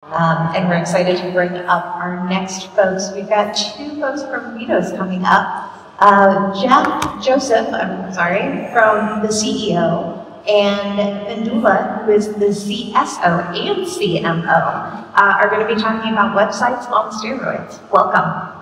And we're excited to bring up our next folks. We've got two folks from WEDOS coming up. Joseph, from the CEO, and Venduly, who is the CSO and CMO, are going to be talking about websites on steroids. Welcome.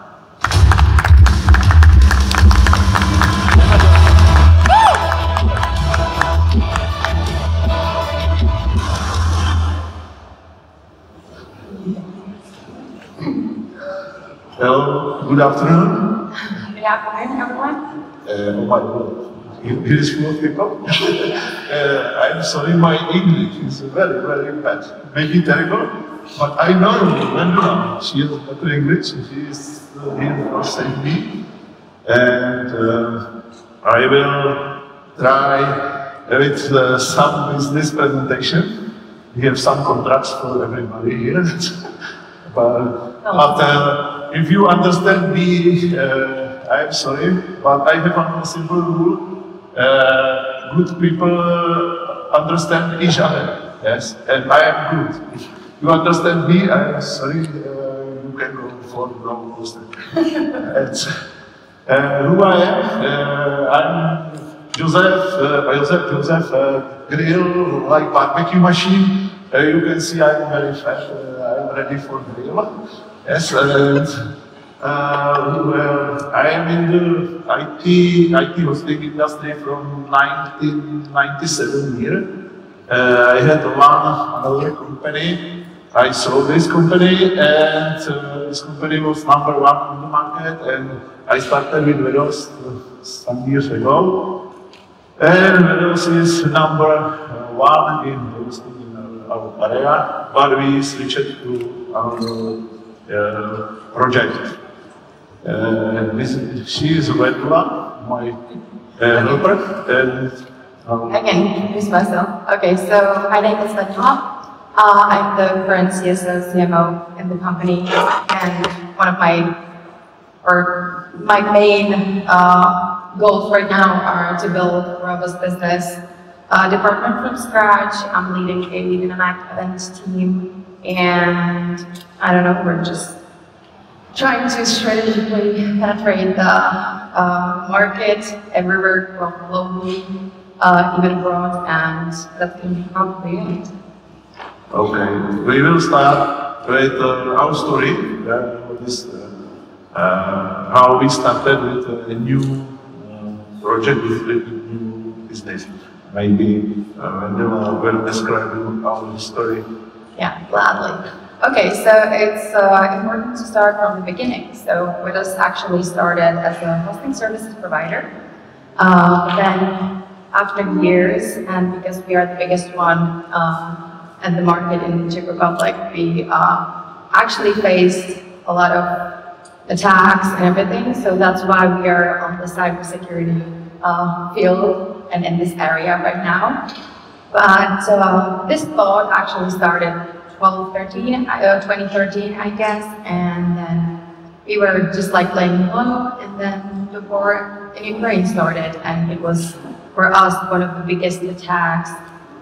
Hello, good afternoon. Good afternoon, everyone. Oh my God, here is full of people. I'm sorry, my English is very, very bad. Maybe terrible, but I know Venduly. She has better English. She is here for save me. And I will try with some business presentation. We have some contracts for everybody here. But if you understand me, I'm sorry, but I have a simple rule. Good people understand each other, yes, and I am good. If you understand me, I am sorry, you can go for the wrong poster. Who I am? I'm Josef Grill, like barbecue machine. You can see I'm very fat, I'm ready for grill. Yes, I am in the IT hosting industry from 1997 here. I had another company. I sold this company, and this company was #1 on the market. And I started with WEDOS some years ago. And WEDOS is #1 in hosting in our area, but we switched to our project. She is Venduly, my helper. I can introduce myself. Okay, so my name is Sleduj. I'm the current CSO, CMO in the company, and one of my main goals right now are to build a robust business department from scratch. I'm leading a dynamic events team, and I don't know, we're just trying to strategically penetrate the market everywhere, globally, even abroad, and that's going to be probably it. Okay, we will start with our story. How we started with a new project with a new business. Maybe Venduly will describe our story. Yeah, gladly. Okay, so it's important to start from the beginning. So WEDOS actually started as a hosting services provider. Then after years, and because we are the biggest one at the market in the Czech Republic, we actually faced a lot of attacks and everything. So that's why we are on the cybersecurity field and in this area right now. But this thought actually started 2013, I guess, and then we were just like laying low, and then the war in Ukraine started, and it was for us one of the biggest attacks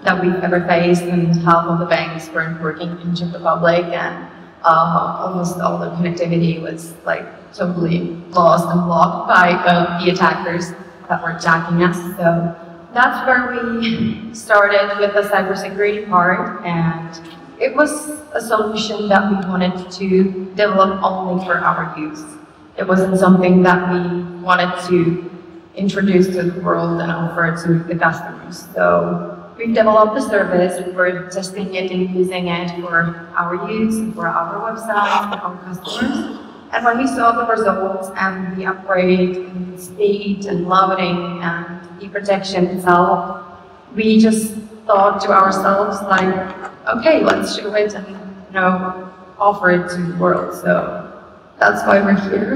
that we've ever faced, and half of the banks weren't working in Czech Republic, and almost all the connectivity was like totally lost and blocked by the attackers that were attacking us. So that's where we started with the cybersecurity part, and it was a solution that we wanted to develop only for our use. It wasn't something that we wanted to introduce to the world and offer to the customers. So we developed the service, we were testing it and using it for our use, for our website, for our customers. And when we saw the results and the upgrade in speed and loading and the protection itself, we just thought to ourselves like, okay, let's show it and offer it to the world. So that's why we're here,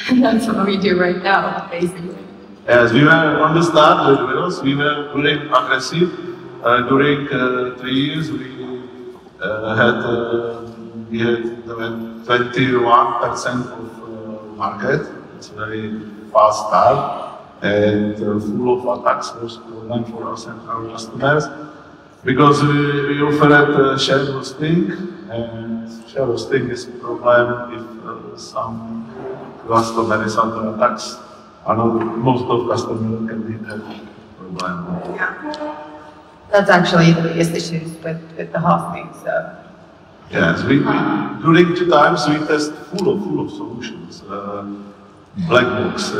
and that's what we do right now, basically. As we were on the start with WEDOS, we were very aggressive. During 3 years, we had 21% of market. It's a very fast start, and full of attacks was problem for us and our customers. because we offered shared hosting, and shared hosting is a problem if some customers under attacks. Most of customers can be that problem. Yeah. That's actually the biggest issues with the hosting. So. Yes, during the times we test full of solutions. Black box.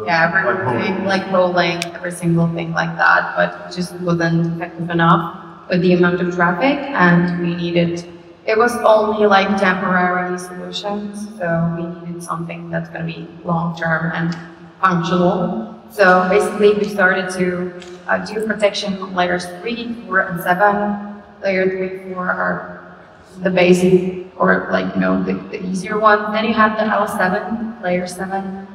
Yeah, we're doing like rolling every single thing like that, but it just wasn't effective enough with the amount of traffic, and we needed. It was only like temporary solutions, so we needed something that's going to be long term and functional. So basically, we started to do protection on layers 3, 4, and 7. Layer 3, 4 are the basic, or like, you know, the easier one. Then you have the L7, layer 7,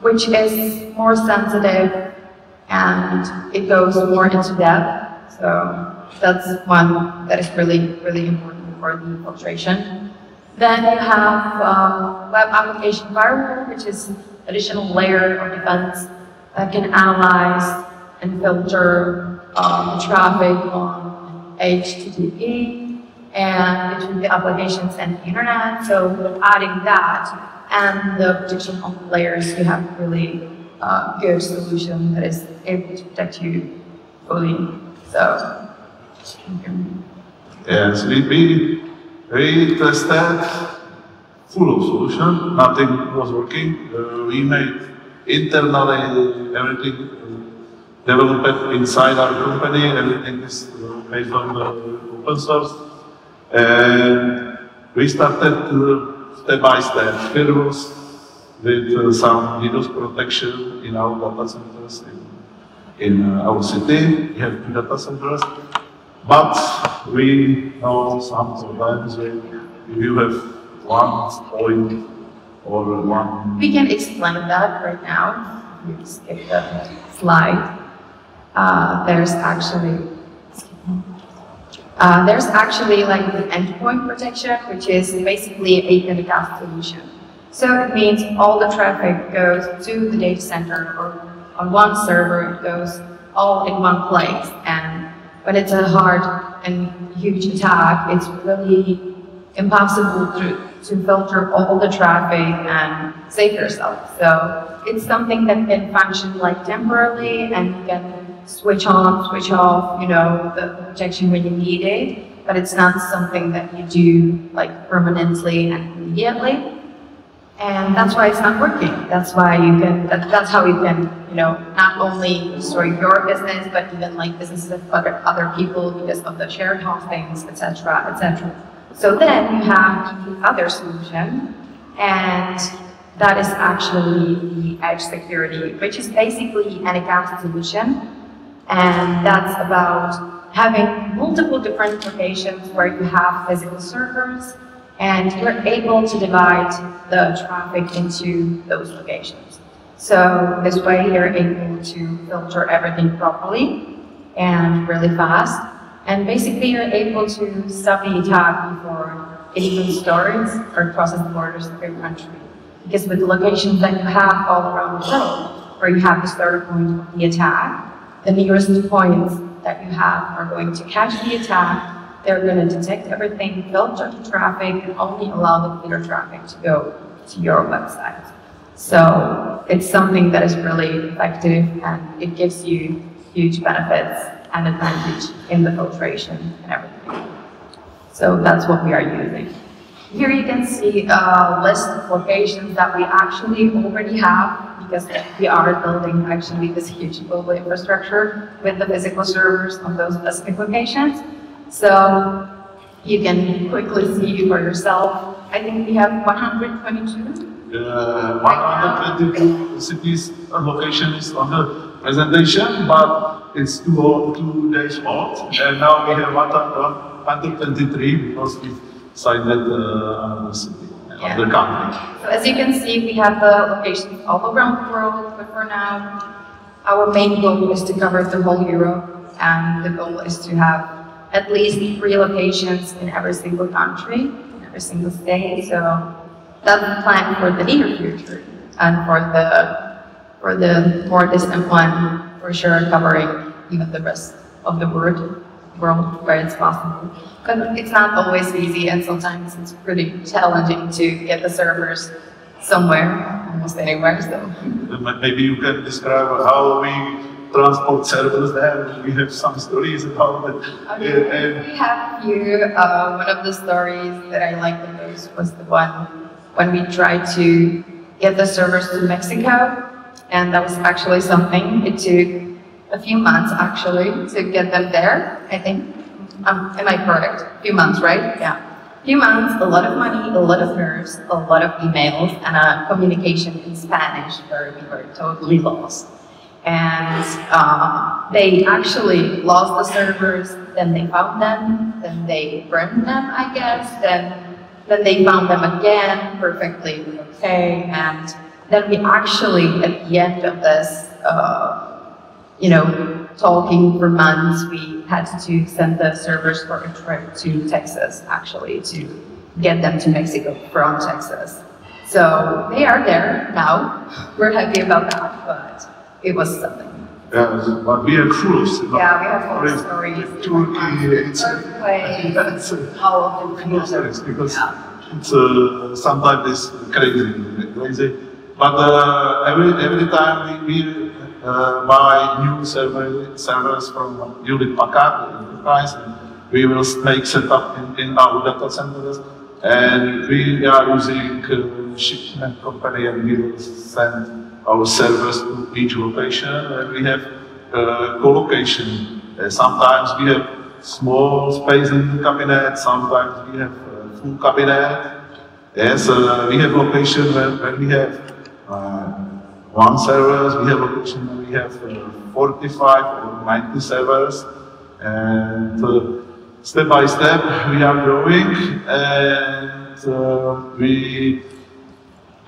which is more sensitive and it goes more into depth. So that's one that is really, really important for the filtration. Then you have web application firewall, which is additional layer of defense that can analyze and filter traffic on HTTP and between the applications and the internet. So with adding that and the protection on the layers, you have a really good solution that is able to protect you fully. So yes, we tested full of solution. Nothing was working. We made internally everything developed inside our company. Everything is based on open source. And we started step by step. First with some WEDOS protection in our data centers in our city. We have 2 data centers, but we know some problems if you have 1 point or 1. We can explain that right now. You skip the slide. There's actually like the endpoint protection, which is basically a unicast solution. So it means all the traffic goes to the data center, or on one server, it goes all in one place. And when it's a hard and huge attack, it's really impossible to filter all the traffic and save yourself. So it's something that can function like temporarily, and you can switch on, switch off, you know, the protection when you need it, but it's not something that you do like permanently and immediately. And that's why it's not working. That's why you can, that's how you can, you know, not only destroy your business, but even like businesses of other people because of the shared hostings, etc., etc. So then you have the other solution, and that is actually the edge security, which is basically an unicast solution. And that's about having multiple different locations where you have physical servers, and you're able to divide the traffic into those locations. So this way you're able to filter everything properly and really fast. And basically you're able to stop the attack before it even starts or crosses the borders of your country. Because with the locations that you have all around the world, where you have the starter point of the attack, the nearest points that you have are going to catch the attack. They're going to detect everything, filter the traffic, and only allow the clear traffic to go to your website. So it's something that is really effective, and it gives you huge benefits and advantage in the filtration and everything. So that's what we are using. Here you can see a list of locations that we actually already have, because we are building actually this huge global infrastructure with the physical servers on those specific locations. So you can quickly see for yourself. I think we have 122. 122 cities location is on the presentation, but it's 2 days old, and now we have 123 because we signed another city, another country. So as you can see, we have the locations all around the world, but for now, our main goal is to cover the whole Europe, and the goal is to have at least 3 locations in every single country, in every single state. So that's the plan for the near future, and for the more distant one, for sure covering even the rest of the world. world where it's possible. But it's not always easy, and sometimes it's pretty challenging to get the servers somewhere, almost anywhere. So maybe you can describe how we transport servers there. We have some stories about it. We have here, one of the stories that I liked the most was the one when we tried to get the servers to Mexico, and that was actually something. It took a few months actually to get them there, I think. Am I correct? A few months, right? Yeah. A few months, a lot of money, a lot of nerves, a lot of emails, and a communication in Spanish where we were totally lost. And they actually lost the servers, then they found them, then they burned them, I guess, then they found them again, perfectly okay, and then we actually, at the end of this, talking for months, we had to send the servers for a trip to Texas, actually, to get them to Mexico from Texas. So they are there now. We're happy about that, but it was something. Yeah, but we are full of stories. Yeah, we have full of stories. Turkey, earthquakes, all of them. Stories, because it's sometimes it's crazy. But every time we buy new servers from Hewlett-Packard Enterprise, and we will make setup in our data centers, and we are using shipment company, and we will send our servers to each location, and we have co-location. Sometimes we have small space in the cabinet, sometimes we have full cabinet. Yes, we have location where we have one servers, we have location where we have 45 or 90 servers, and step by step we are growing, and we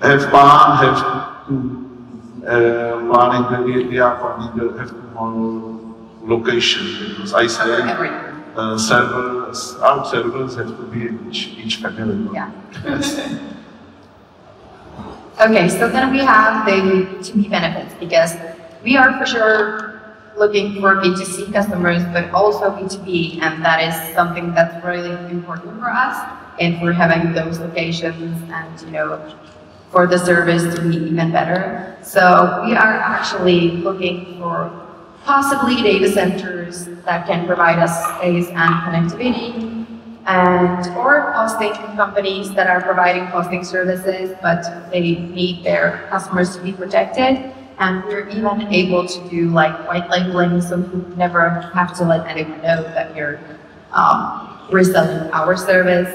have have more location, because I say our servers have to be in each family. Yeah. Okay, so then we have the B2B benefits, because we are for sure looking for B2C customers, but also B2B, and that is something that's really important for us, and for having those locations and for the service to be even better. So we are actually looking for possibly data centers that can provide us space and connectivity, or hosting companies that are providing hosting services, but they need their customers to be protected. And we're even able to do like white labeling, so you never have to let anyone know that you're reselling our service.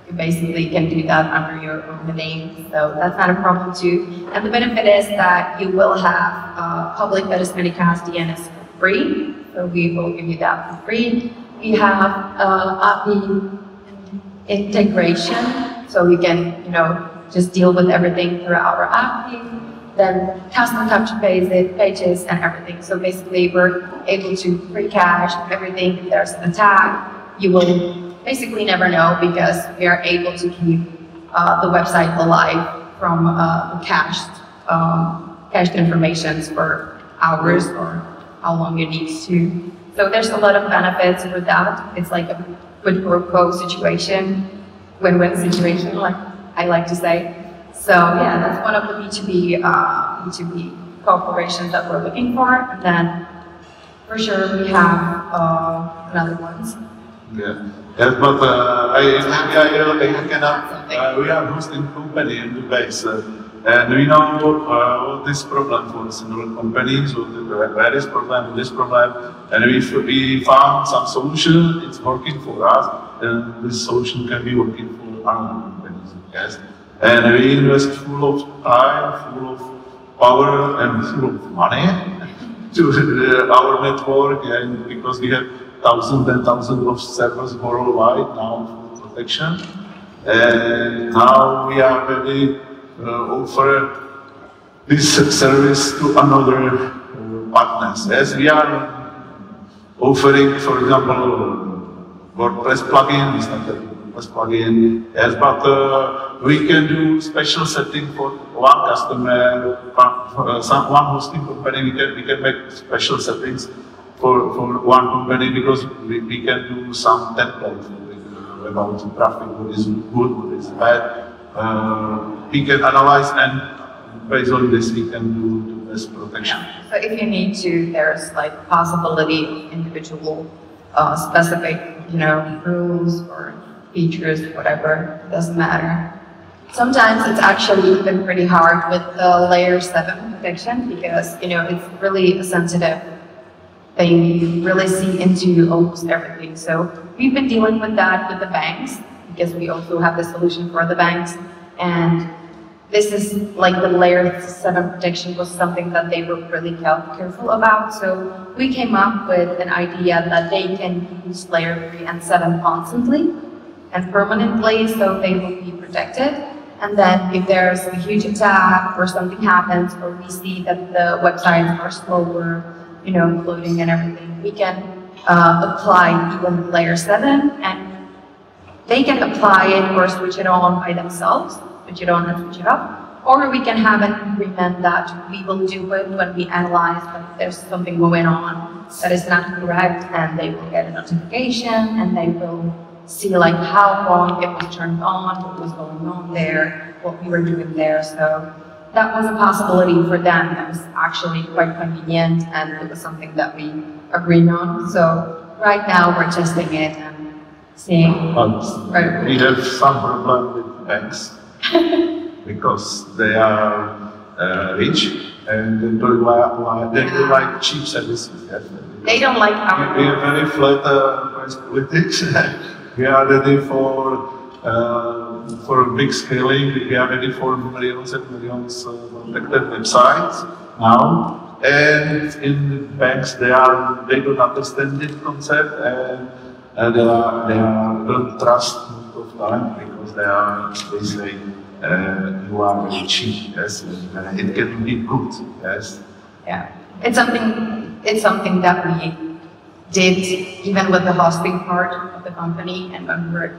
You basically can do that under your own name, so that's not a problem too. And the benefit is that you will have public WEDOS DNS for free, so we will give you that for free. We have API integration, so we can just deal with everything through our API. Then custom capture pages and everything. So basically, we're able to pre-cache everything. If there's an attack, you will basically never know, because we are able to keep the website alive from cached information for hours or how long it needs to. So there's a lot of benefits with that. It's like a quid pro quo situation, win-win situation, like I like to say. So yeah, that's one of the B2B cooperations that we're looking for. And then for sure we have another ones. Yeah. Yes, but we are hosting company in the base, and we know what is problem for similar companies, where is problem, this problem, and if we found some solution, it's working for us, and this solution can be working for our companies. Yes, and we invest full of time, full of power, and full of money to our network, and because we have thousands and thousands of servers worldwide now for protection, and now we are ready to offer this service to another partners. Yes, we are offering, for example, WordPress plugin, it's not a WordPress plugin, yes, but we can do special setting for one customer, one hosting company. We can make special settings for one company because we can do some templates about traffic, what is good, what is bad. We can analyze, and based on this we can do the best protection. Yeah. So if you need to, there's like possibility of individual specific, rules or features, whatever, it doesn't matter. Sometimes it's actually been pretty hard with the layer 7 protection because, it's really a sensitive thing. You really see into almost everything. So we've been dealing with that with the banks because we also have the solution for the banks. And this is like the layer 7 protection was something that they were really careful about. So we came up with an idea that they can use layer 3 and 7 constantly and permanently, so they will be protected. And then if there's a huge attack or something happens, or we see that the websites are slower, loading and everything, we can apply even layer 7, and they can apply it or switch it on by themselves, switch it on and switch it off. Or we can have an agreement that we will do it when we analyze that there's something going on that is not correct, and they will get a notification and they will see like how long it was turned on, what was going on there, what we were doing there. So that was a possibility for them. That was actually quite convenient, and it was something that we agreed on. So right now we're testing it and seeing. But we have some problem with banks because they are rich and they don't like cheap services. Yes? They don't like our. We have very flat price politics. We are ready for big scaling. We are ready for millions and millions of protected websites now. And in the banks, they don't understand this concept, and they don't trust most of the time because they say you are very cheap. Yes, and it can be good. Yes. Yeah, it's something that we did even with the hosting part of the company, and when we were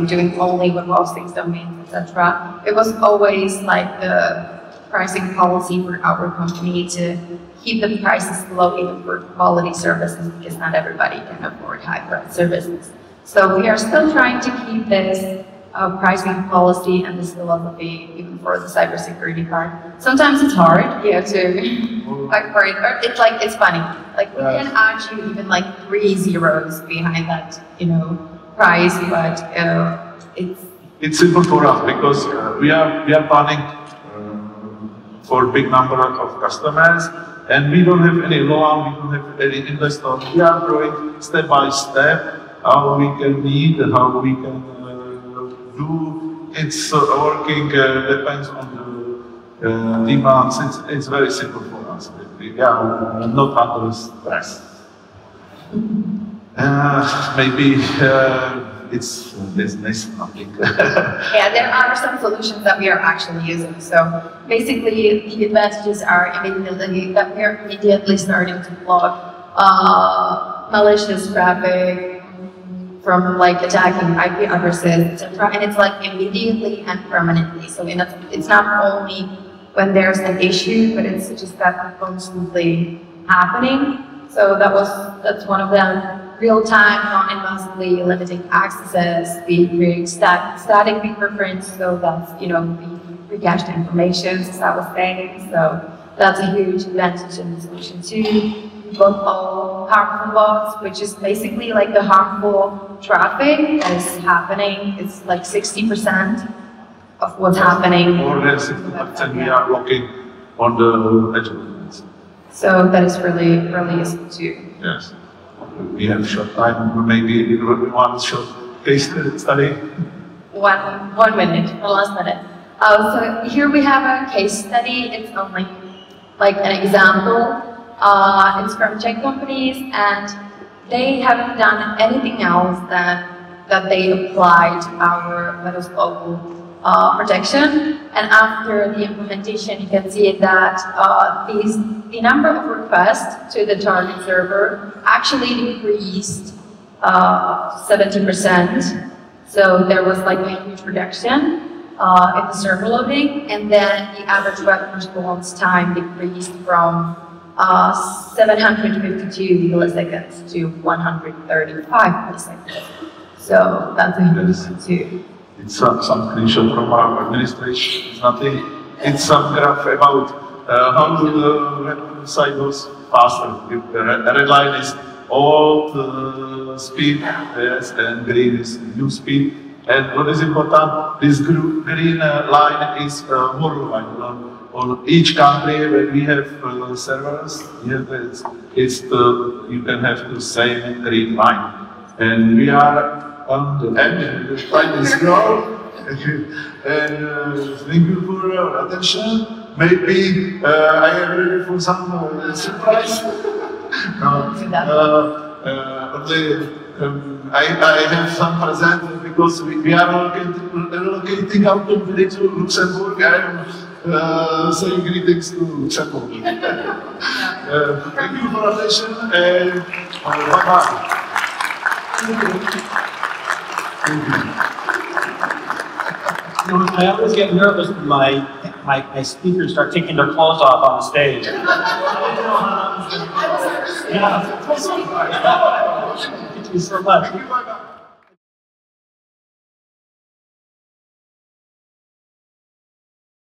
doing only web hosting, domains, etc. It was always like the pricing policy for our company to keep the prices low even for quality services, because not everybody can afford high-price services. So we are still trying to keep this pricing policy and this philosophy even for the cybersecurity part. Sometimes it's hard, you have to fight for it, but it's funny. Like we can add you even like 3 zeros behind that, price, but it's simple for us because we are planning for a big number of customers, and we don't have any loan, we don't have any investor. We are growing step by step how we can meet and how we can do. It's working, depends on the demands. It's very simple for us. We are not under stress. Maybe it's business, nothing. Yeah, there are some solutions that we are actually using. So basically, the advantages are immediately that we are immediately starting to block malicious traffic from like attacking IP addresses, etc. And it's like immediately and permanently. So it's not only when there's an issue, but it's just that constantly happening. So that's one of them. Real-time, non-invasively limiting accesses. We create static fingerprints, so that's the pre-cached information, as I was saying. So that's a huge advantage in the solution too. Both all harmful bots, which is basically like the harmful traffic that is happening. It's like 60% of what's happening. More than 60% we are looking on the edge. So that is really, really useful too. Yes. We have short time, maybe one short case study. One minute, the last minute. So here we have a case study. It's only like an example. It's from Czech companies, and they haven't done anything else that they applied our WEDOS Global Protection. And after the implementation, you can see that the number of requests to the target server actually decreased 70%. So there was like a huge reduction in the server loading, and then the average web response time decreased from 752 milliseconds to 135 milliseconds. So that's a huge too. It's some screenshot from our administration. It's nothing. It's some graph about how the website goes faster. The red line is old speed, yes, and green is new speed. And what is important, this green line is worldwide. On each country where we have servers, you can have the same green line. And we are on the end, we try to scroll. And thank you for your attention. Maybe I am ready for some surprise. I have some present because we are relocating out of village to Luxembourg. I am saying greetings to Luxembourg. Thank you for attention and bye-bye. Thank you. You know, I always get nervous when my speakers start taking their clothes off on the stage. Yeah. Thank you so much.